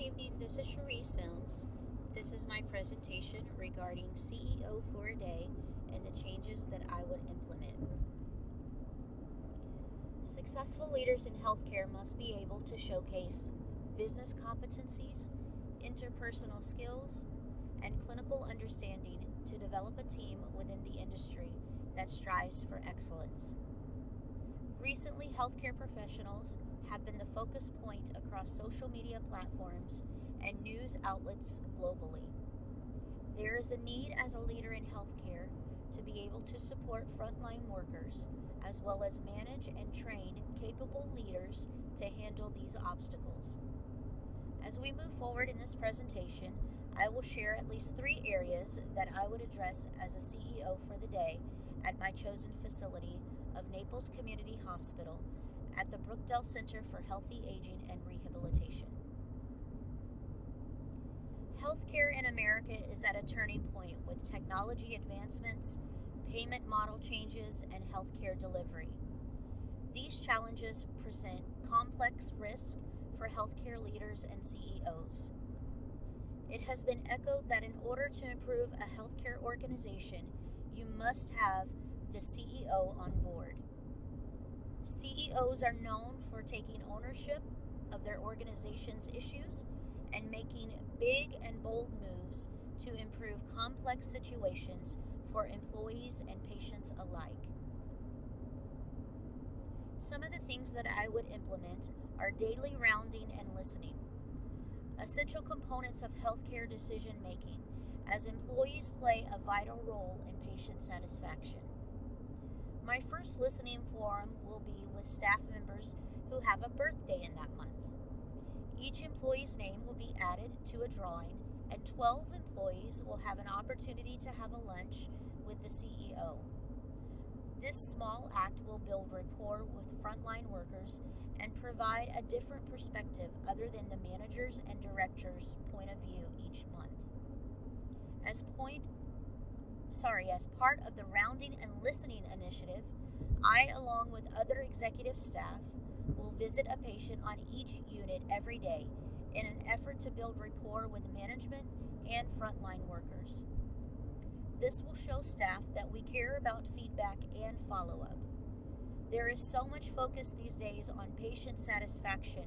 evening. This is Cherie Sims. This is my presentation regarding CEO for a Day and the changes that I would implement. Successful leaders in healthcare must be able to showcase business competencies, interpersonal skills, and clinical understanding to develop a team within the industry that strives for excellence. Recently, healthcare professionals have been the focus point across social media platforms and news outlets globally. There is a need as a leader in healthcare to be able to support frontline workers as well as manage and train capable leaders to handle these obstacles. As we move forward in this presentation, I will share at least 3 areas that I would address as a CEO for the day at my chosen facility of Naples Community Hospital at the Brookdale Center for Healthy Aging and Rehabilitation. Healthcare in America is at a turning point with technology advancements, payment model changes, and healthcare delivery. These challenges present complex risks for healthcare leaders and CEOs. It has been echoed that in order to improve a healthcare organization, you must have the CEO on board. CEOs are known for taking ownership of their organization's issues and making big and bold moves to improve complex situations for employees and patients alike. Some of the things that I would implement are daily rounding and listening, essential components of healthcare decision making, as employees play a vital role in patient satisfaction. My first listening forum will be with staff members who have a birthday in that month. Each employee's name will be added to a drawing, and 12 employees will have an opportunity to have a lunch with the CEO. This small act will build rapport with frontline workers and provide a different perspective other than the managers and directors' point of view each month. As part of the Rounding and Listening initiative, I, along with other executive staff, will visit a patient on each unit every day in an effort to build rapport with management and frontline workers. This will show staff that we care about feedback and follow-up. There is so much focus these days on patient satisfaction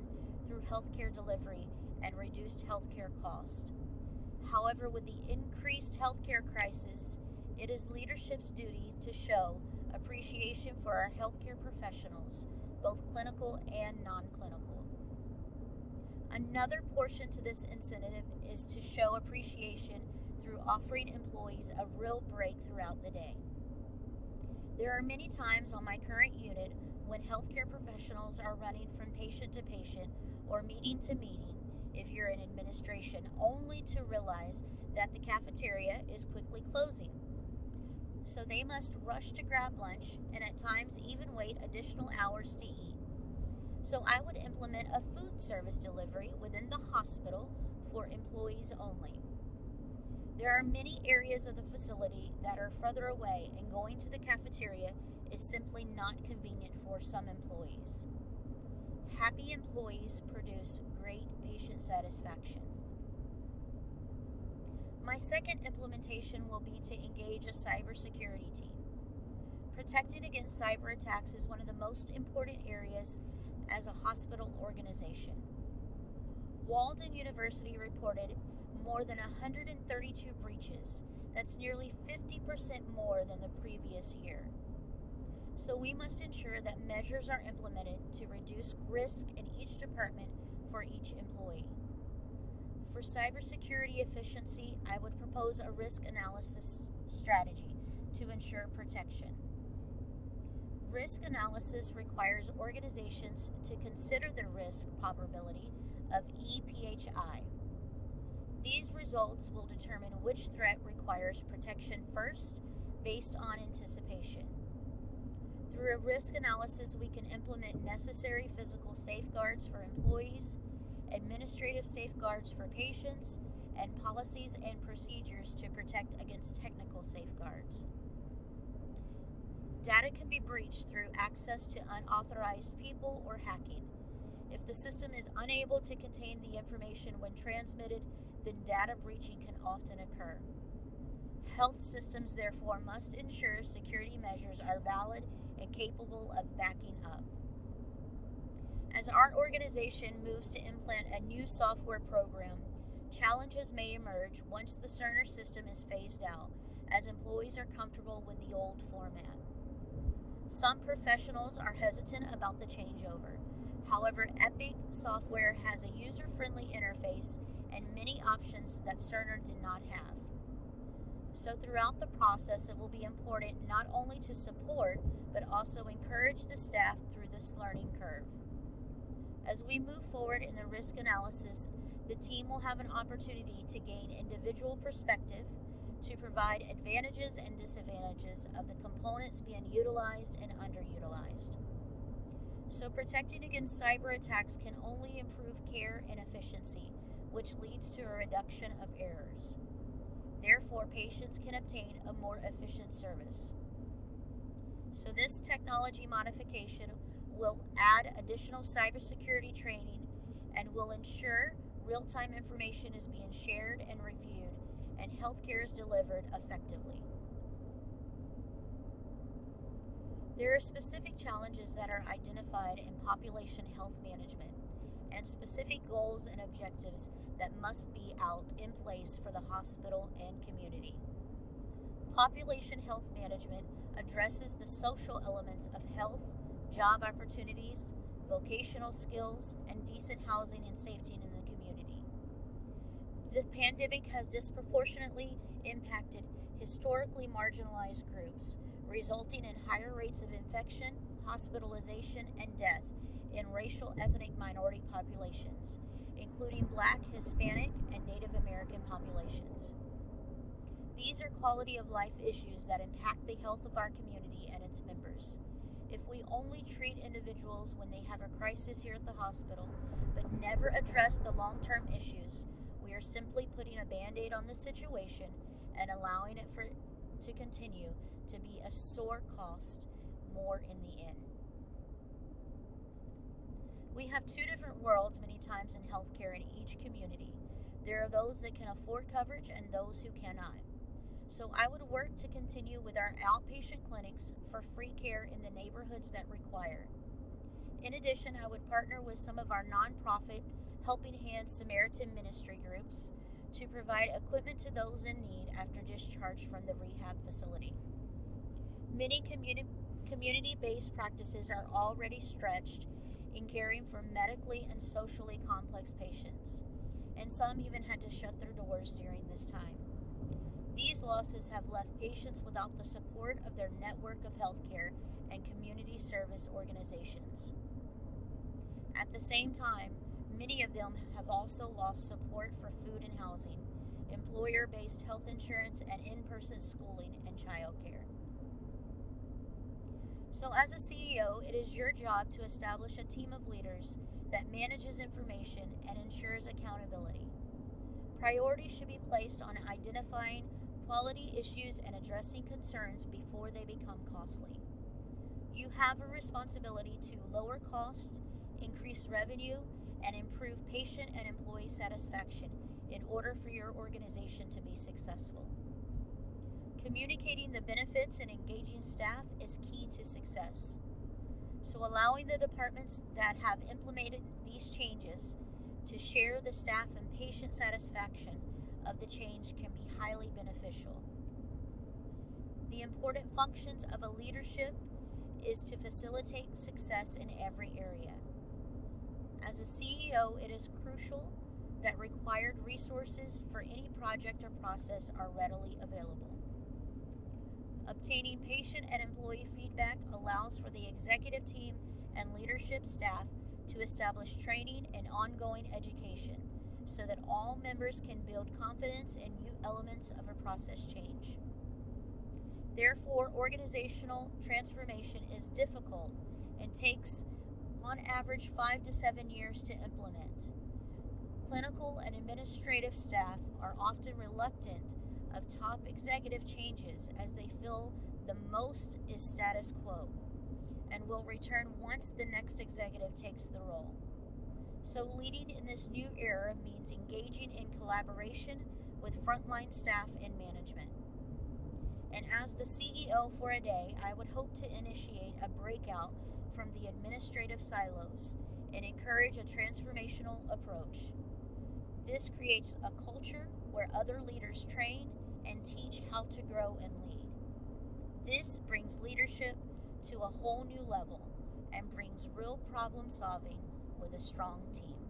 through healthcare delivery and reduced healthcare cost. However, with the increased healthcare crisis, it is leadership's duty to show appreciation for our healthcare professionals, both clinical and non-clinical. Another portion to this incentive is to show appreciation through offering employees a real break throughout the day. There are many times on my current unit when healthcare professionals are running from patient to patient or meeting to meeting, if you're in administration, only to realize that the cafeteria is quickly closing. So they must rush to grab lunch and at times even wait additional hours to eat. So I would implement a food service delivery within the hospital for employees only. There are many areas of the facility that are further away, and going to the cafeteria is simply not convenient for some employees. Happy employees produce great patient satisfaction. My second implementation will be to engage a cybersecurity team. Protecting against cyber attacks is one of the most important areas as a hospital organization. Walden University reported more than 132 breaches. That's nearly 50% more than the previous year. So we must ensure that measures are implemented to reduce risk in each department for each employee. For cybersecurity efficiency, I would propose a risk analysis strategy to ensure protection. Risk analysis requires organizations to consider the risk probability of EPHI. These results will determine which threat requires protection first based on anticipation. Through a risk analysis, we can implement necessary physical safeguards for employees, administrative safeguards for patients, and policies and procedures to protect against technical safeguards. Data can be breached through access to unauthorized people or hacking. If the system is unable to contain the information when transmitted, then data breaching can often occur. Health systems, therefore, must ensure security measures are valid and capable of backing up. As our organization moves to implement a new software program, challenges may emerge once the Cerner system is phased out, as employees are comfortable with the old format. Some professionals are hesitant about the changeover. However, Epic software has a user-friendly interface and many options that Cerner did not have. So throughout the process, it will be important not only to support, but also encourage the staff through this learning curve. As we move forward in the risk analysis, the team will have an opportunity to gain individual perspective, to provide advantages and disadvantages of the components being utilized and underutilized. So protecting against cyber attacks can only improve care and efficiency, which leads to a reduction of errors. Therefore, patients can obtain a more efficient service. So this technology modification will add additional cybersecurity training and will ensure real-time information is being shared and reviewed and healthcare is delivered effectively. There are specific challenges that are identified in population health management and specific goals and objectives that must be out in place for the hospital and community. Population health management addresses the social elements of health, job opportunities, vocational skills, and decent housing and safety in the community. The pandemic has disproportionately impacted historically marginalized groups, resulting in higher rates of infection, hospitalization, and death in racial ethnic minority populations, including Black, Hispanic, and Native American populations. These are quality of life issues that impact the health of our community and its members. If we only treat individuals when they have a crisis here at the hospital, but never address the long-term issues, we are simply putting a Band-Aid on the situation and allowing it to continue to be a sore cost more in the end. We have two different worlds many times in healthcare in each community. There are those that can afford coverage and those who cannot. So I would work to continue with our outpatient clinics for free care in the neighborhoods that require. In addition, I would partner with some of our nonprofit Helping Hands Samaritan ministry groups to provide equipment to those in need after discharge from the rehab facility. Many community-based practices are already stretched in caring for medically and socially complex patients, and some even had to shut their doors during this time. These losses have left patients without the support of their network of healthcare and community service organizations. At the same time, many of them have also lost support for food and housing, employer-based health insurance, and in-person schooling and childcare. So as a CEO, it is your job to establish a team of leaders that manages information and ensures accountability. Priority should be placed on identifying quality issues and addressing concerns before they become costly. You have a responsibility to lower costs, increase revenue, and improve patient and employee satisfaction in order for your organization to be successful. Communicating the benefits and engaging staff is key to success. So allowing the departments that have implemented these changes to share the staff and patient satisfaction of the change can be highly beneficial. The important functions of a leadership is to facilitate success in every area. As a CEO, it is crucial that required resources for any project or process are readily available. Obtaining patient and employee feedback allows for the executive team and leadership staff to establish training and ongoing education so that all members can build confidence in new elements of a process change. Therefore, organizational transformation is difficult and takes on average 5 to 7 years to implement. Clinical and administrative staff are often reluctant of top executive changes as they feel the most is status quo and will return once the next executive takes the role. So, leading in this new era means engaging in collaboration with frontline staff and management. And as the CEO for a day, I would hope to initiate a breakout from the administrative silos and encourage a transformational approach. This creates a culture where other leaders train and teach how to grow and lead. This brings leadership to a whole new level and brings real problem solving with a strong team.